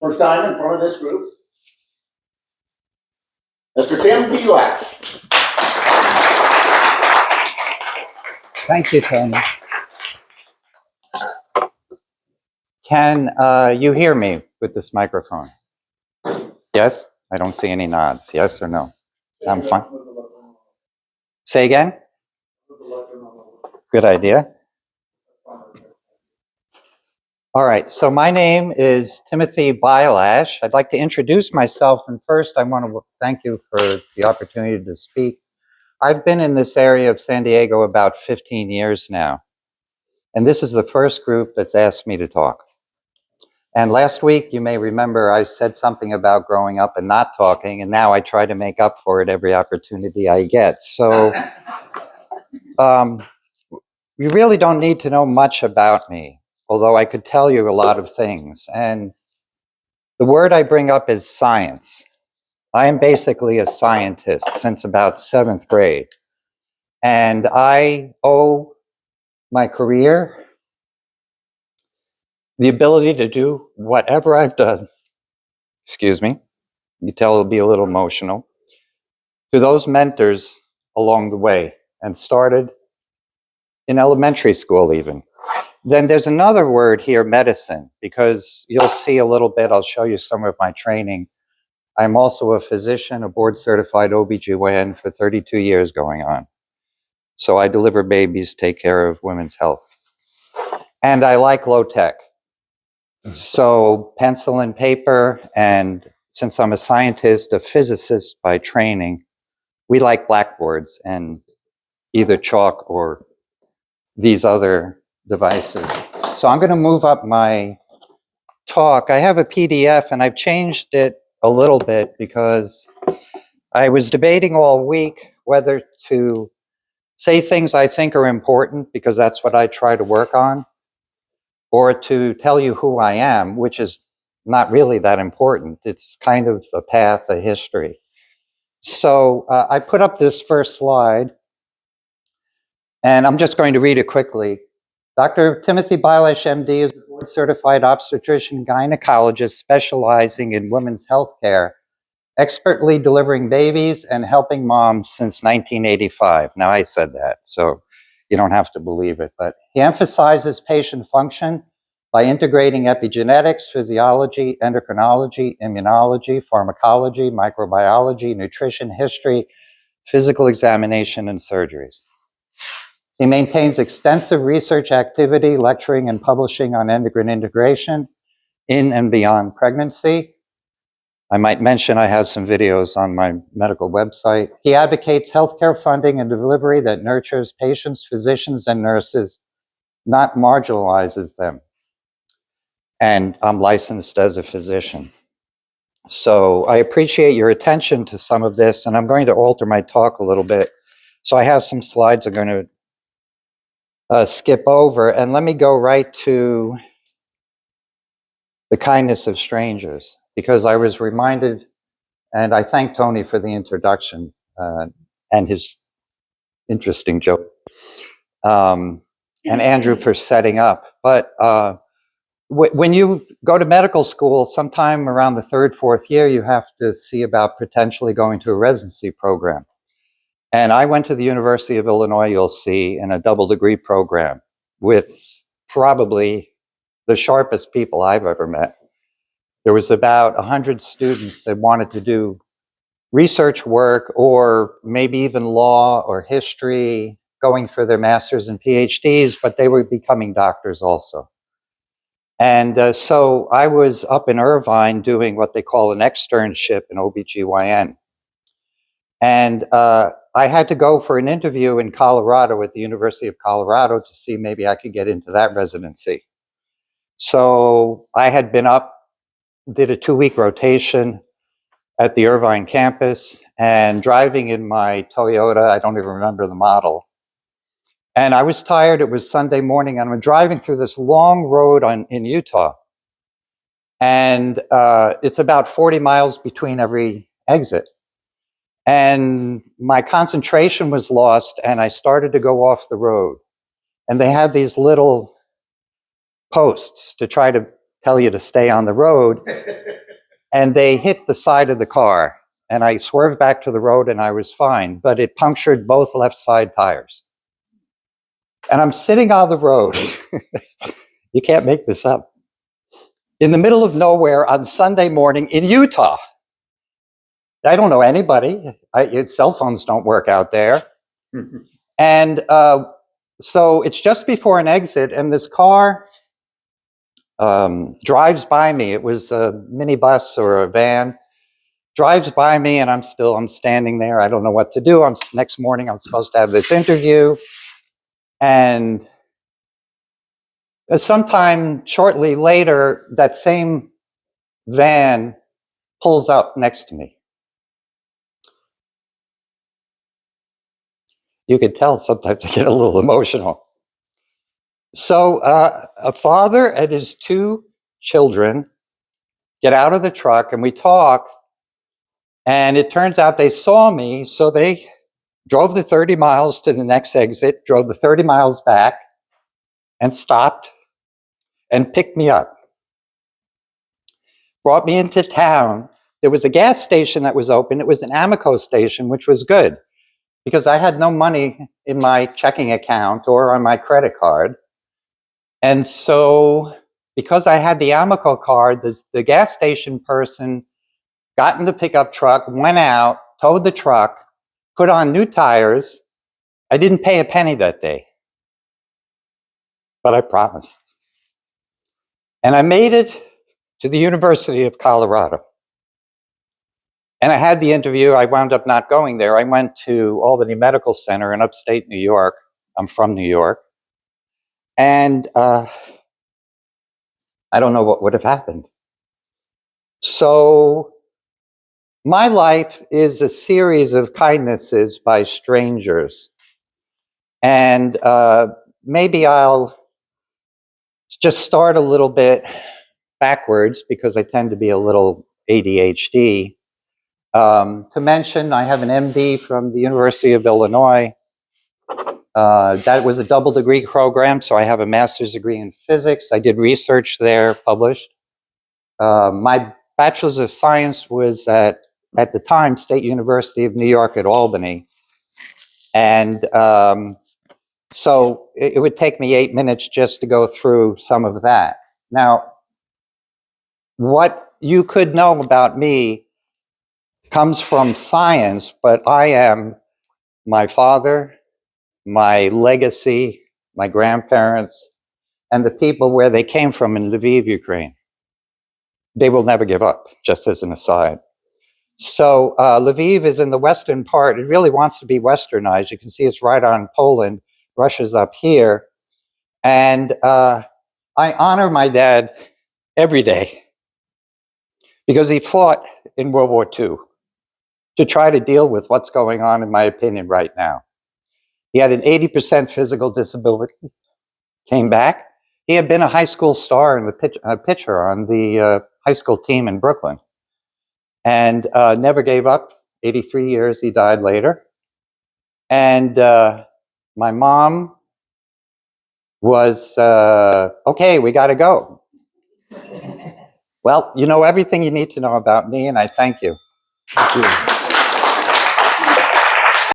First time in front of this group, Mr. Tim P. Lash. Thank you, Tony. Can you hear me with this microphone? Yes? I don't see any nods. Yes or no? I'm fine. Say again? Good idea. All right, so my name is Timothy Bialash. I'd like to introduce myself, and first I want to thank you for the opportunity to speak. I've been in this area of San Diego about 15 years now, and this is the first group that's asked me to talk. And last week, you may remember, I said something about growing up and not talking, and now I try to make up for it every opportunity I get. So you really don't need to know much about me, although I could tell you a lot of things. And the word I bring up is science. I am basically a scientist since about 7th grade. And I owe my career the ability to do whatever I've done. Excuse me. You tell it'll be a little emotional. To those mentors along the way, and started in elementary school even. Then there's another word here, medicine, because you'll see a little bit, I'll show you some of my training. I'm also a physician, a board certified OBGYN for 32 years going on. So I deliver babies, take care of women's health. And I like low tech. So pencil and paper, and since I'm a scientist, a physicist by training, we like blackboards and either chalk or these other devices. So I'm going to move up my talk. I have a PDF and I've changed it a little bit because I was debating all week whether to say things I think are important, because that's what I try to work on, or to tell you who I am, which is not really that important. It's kind of a path, a history. So I put up this first slide, and I'm just going to read it quickly. Dr. Timothy Bialash, MD, is a board-certified obstetrician gynecologist specializing in women's health care, expertly delivering babies and helping moms since 1985. Now, I said that, so you don't have to believe it, but he emphasizes patient function by integrating epigenetics, physiology, endocrinology, immunology, pharmacology, microbiology, nutrition, history, physical examination, and surgeries. He maintains extensive research activity, lecturing and publishing on endocrine integration in and beyond pregnancy. I might mention I have some videos on my medical website. He advocates healthcare funding and delivery that nurtures patients, physicians, and nurses, not marginalizes them. And I'm licensed as a physician. So I appreciate your attention to some of this, and I'm going to alter my talk a little bit. So I have some slides I'm going to skip over, and let me go right to the kindness of strangers, because I was reminded, and I thank Tony for the introduction and his interesting joke, and Andrew for setting up. But when you go to medical school, sometime around the 3rd, 4th year, you have to see about potentially going to a residency program. And I went to the University of Illinois, you'll see, in a double degree program with probably the sharpest people I've ever met. There was about 100 students that wanted to do research work, or maybe even law or history, going for their masters and PhDs, but they were becoming doctors also. And so I was up in Irvine doing what they call an externship in OBGYN. And I had to go for an interview in Colorado at the University of Colorado to see maybe I could get into that residency. So I had been up, did a 2-week rotation at the Irvine campus, and driving in my Toyota, I don't even remember the model. And I was tired, it was Sunday morning, and I'm driving through this long road in Utah. And it's about 40 miles between every exit. And my concentration was lost, and I started to go off the road. And they had these little posts to try to tell you to stay on the road. And they hit the side of the car. And I swerved back to the road and I was fine. But it punctured both left side tires. And I'm sitting on the road. You can't make this up. In the middle of nowhere on Sunday morning in Utah. I don't know anybody. Cell phones don't work out there. And so it's just before an exit, and this car drives by me. It was a minibus or a van. Drives by me, and I'm standing there. I don't know what to do. Next morning, I'm supposed to have this interview. And sometime shortly later, that same van pulls up next to me. You can tell sometimes I get a little emotional. So a father and his two children get out of the truck and we talk. And it turns out they saw me. So they drove the 30 miles to the next exit, drove the 30 miles back and stopped and picked me up. Brought me into town. There was a gas station that was open. It was an Amoco station, which was good because I had no money in my checking account or on my credit card. And so because I had the Amoco card, the gas station person got in the pickup truck, went out, towed the truck, put on new tires. I didn't pay a penny that day, but I promised. And I made it to the University of Colorado. And I had the interview. I wound up not going there. I went to Albany Medical Center in upstate New York. I'm from New York. And I don't know what would have happened. So my life is a series of kindnesses by strangers. And maybe I'll just start a little bit backwards because I tend to be a little ADHD. To mention, I have an MD from the University of Illinois. That was a double degree program, so I have a master's degree in physics. I did research there, published. My bachelor's of science was at the time, State University of New York at Albany. And so it would take me 8 minutes just to go through some of that. Now, what you could know about me comes from science, but I am my father, my legacy, my grandparents, and the people where they came from in Lviv, Ukraine. They will never give up, just as an aside. So Lviv is in the western part. It really wants to be westernized. You can see it's right on Poland. Russia's up here. And I honor my dad every day because he fought in World War II to try to deal with what's going on, in my opinion, right now. He had an 80% physical disability, came back. He had been a high school star and the pitcher on the high school team in Brooklyn and never gave up. 83 years, he died later. And my mom was, okay, we got to go. Well, you know everything you need to know about me, and I thank you. Thank you.